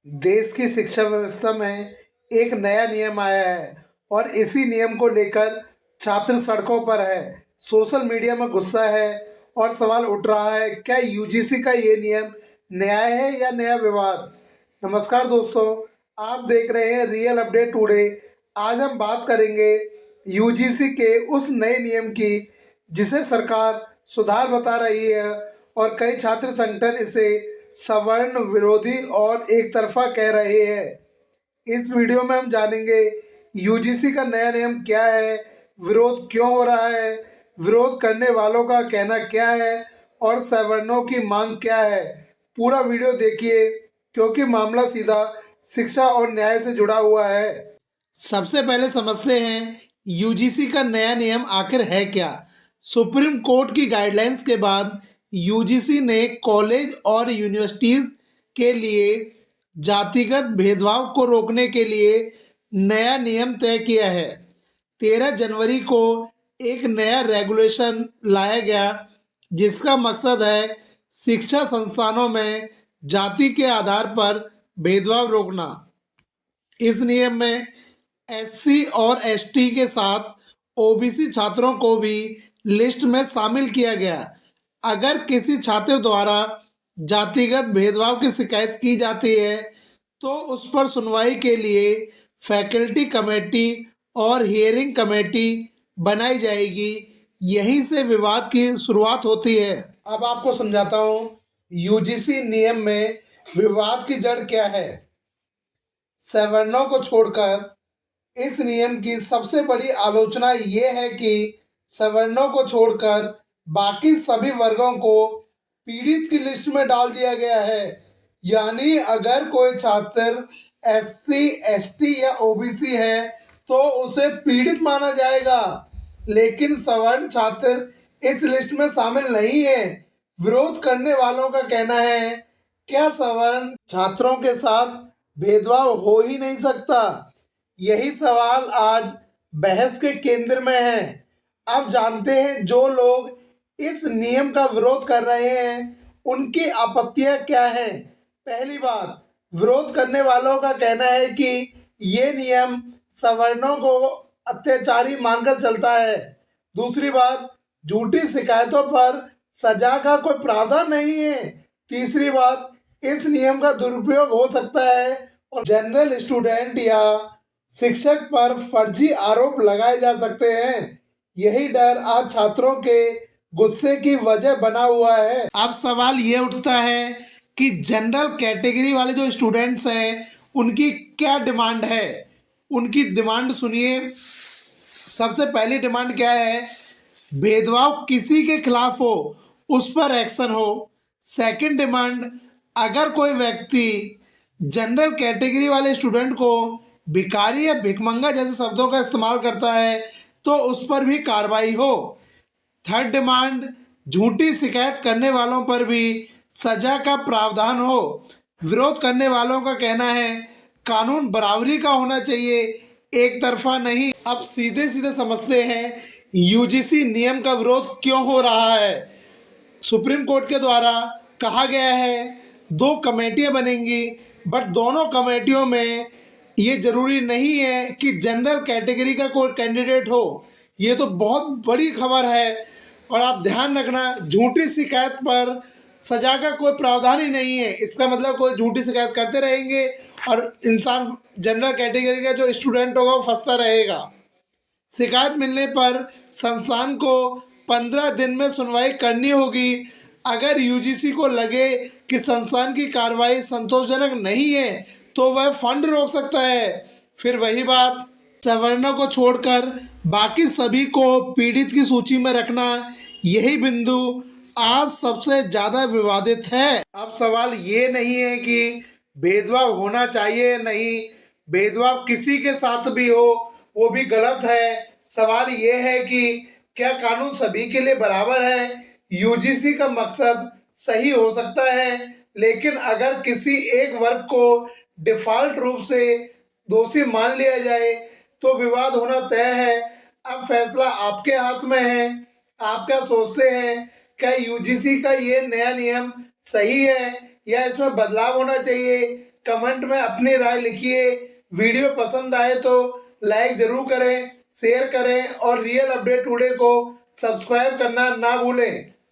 देश की शिक्षा व्यवस्था में एक नया नियम आया है और इसी नियम को लेकर छात्र सड़कों पर है। सोशल मीडिया में गुस्सा है और सवाल उठ रहा है, क्या यूजीसी का ये नियम न्याय है या नया विवाद। नमस्कार दोस्तों, आप देख रहे हैं रियल अपडेट टुडे। आज हम बात करेंगे यूजीसी के उस नए नियम की जिसे सरकार सुधार बता रही है और कई छात्र संगठन इसे सवर्ण विरोधी और एक तरफा कह रहे हैं। इस वीडियो में हम जानेंगे यूजीसी का नया नियम क्या है, विरोध क्यों हो रहा है, विरोध करने वालों का कहना क्या है और सवर्णों की मांग क्या है। पूरा वीडियो देखिए क्योंकि मामला सीधा शिक्षा और न्याय से जुड़ा हुआ है। सबसे पहले समझते हैं यूजीसी का नया नियम आखिर है क्या। सुप्रीम कोर्ट की गाइडलाइंस के बाद यूजीसी ने कॉलेज और यूनिवर्सिटीज के लिए जातिगत भेदभाव को रोकने के लिए नया नियम तय किया है। 13 जनवरी को एक नया रेगुलेशन लाया गया जिसका मकसद है शिक्षा संस्थानों में जाति के आधार पर भेदभाव रोकना। इस नियम में एससी और एसटी के साथ ओबीसी छात्रों को भी लिस्ट में शामिल किया गया। अगर किसी छात्र द्वारा जातिगत भेदभाव की शिकायत की जाती है तो उस पर सुनवाई के लिए फैकल्टी कमेटी और हियरिंग कमेटी बनाई जाएगी। यहीं से विवाद की शुरुआत होती है। अब आपको समझाता हूँ यूजीसी नियम में विवाद की जड़ क्या है। सवर्णों को छोड़कर इस नियम की सबसे बड़ी आलोचना ये है कि सवर्णों को छोड़कर बाकी सभी वर्गों को पीड़ित की लिस्ट में डाल दिया गया है। यानी अगर कोई छात्र एससी, एसटी या ओबीसी है तो उसे पीड़ित माना जाएगा, लेकिन सवर्ण छात्र इस लिस्ट में शामिल नहीं है। विरोध करने वालों का कहना है, क्या सवर्ण छात्रों के साथ भेदभाव हो ही नहीं सकता। यही सवाल आज बहस के केंद्र में है। अब जानते हैं जो लोग इस नियम का विरोध कर रहे हैं उनकी आपत्तियां क्या हैं। पहली बात, विरोध करने वालों का कहना है कि ये नियम सवर्णों को अत्याचारी मानकर चलता है। दूसरी बात, झूठी शिकायतों पर सजा का कोई प्रावधान नहीं है। तीसरी बात, इस नियम का दुरुपयोग हो सकता है और जनरल स्टूडेंट या शिक्षक पर फर्जी आरोप लगाए जा सकते हैं। यही डर आज छात्रों के गुस्से की वजह बना हुआ है। अब सवाल ये उठता है कि जनरल कैटेगरी वाले जो स्टूडेंट्स हैं उनकी क्या डिमांड है। उनकी डिमांड सुनिए। सबसे पहली डिमांड क्या है, भेदभाव किसी के खिलाफ हो उस पर एक्शन हो। सेकंड डिमांड, अगर कोई व्यक्ति जनरल कैटेगरी वाले स्टूडेंट को भिखारी या भिखमंगा जैसे शब्दों का इस्तेमाल करता है तो उस पर भी कार्रवाई हो। थर्ड डिमांड, झूठी शिकायत करने वालों पर भी सजा का प्रावधान हो। विरोध करने वालों का कहना है कानून बराबरी का होना चाहिए, एक तरफा नहीं। अब सीधे सीधे समझते हैं यूजीसी नियम का विरोध क्यों हो रहा है। सुप्रीम कोर्ट के द्वारा कहा गया है 2 कमेटियां बनेंगी, बट दोनों कमेटियों में ये जरूरी नहीं है कि जनरल कैटेगरी का कोई कैंडिडेट हो। ये तो बहुत बड़ी खबर है। और आप ध्यान रखना, झूठी शिकायत पर सजा का कोई प्रावधान ही नहीं है। इसका मतलब कोई झूठी शिकायत करते रहेंगे और इंसान जनरल कैटेगरी का जो स्टूडेंट होगा वो फंसता रहेगा। शिकायत मिलने पर संस्थान को 15 दिन में सुनवाई करनी होगी। अगर यूजीसी को लगे कि संस्थान की कार्रवाई संतोषजनक नहीं है तो वह फंड रोक सकता है। फिर वही बात, सवर्णों को छोड़कर बाकी सभी को पीड़ित की सूची में रखना, यही बिंदु आज सबसे ज़्यादा विवादित है। अब सवाल ये नहीं है कि भेदभाव होना चाहिए, नहीं, भेदभाव किसी के साथ भी हो वो भी गलत है। सवाल ये है कि क्या कानून सभी के लिए बराबर है। यूजीसी का मकसद सही हो सकता है, लेकिन अगर किसी एक वर्ग को डिफॉल्ट रूप से दोषी मान लिया जाए तो विवाद होना तय है। अब फैसला आपके हाथ में है। आप क्या सोचते हैं, क्या यूजीसी का ये नया नियम सही है या इसमें बदलाव होना चाहिए। कमेंट में अपनी राय लिखिए। वीडियो पसंद आए तो लाइक जरूर करें, शेयर करें और रियल अपडेट टुडे को सब्सक्राइब करना ना भूलें।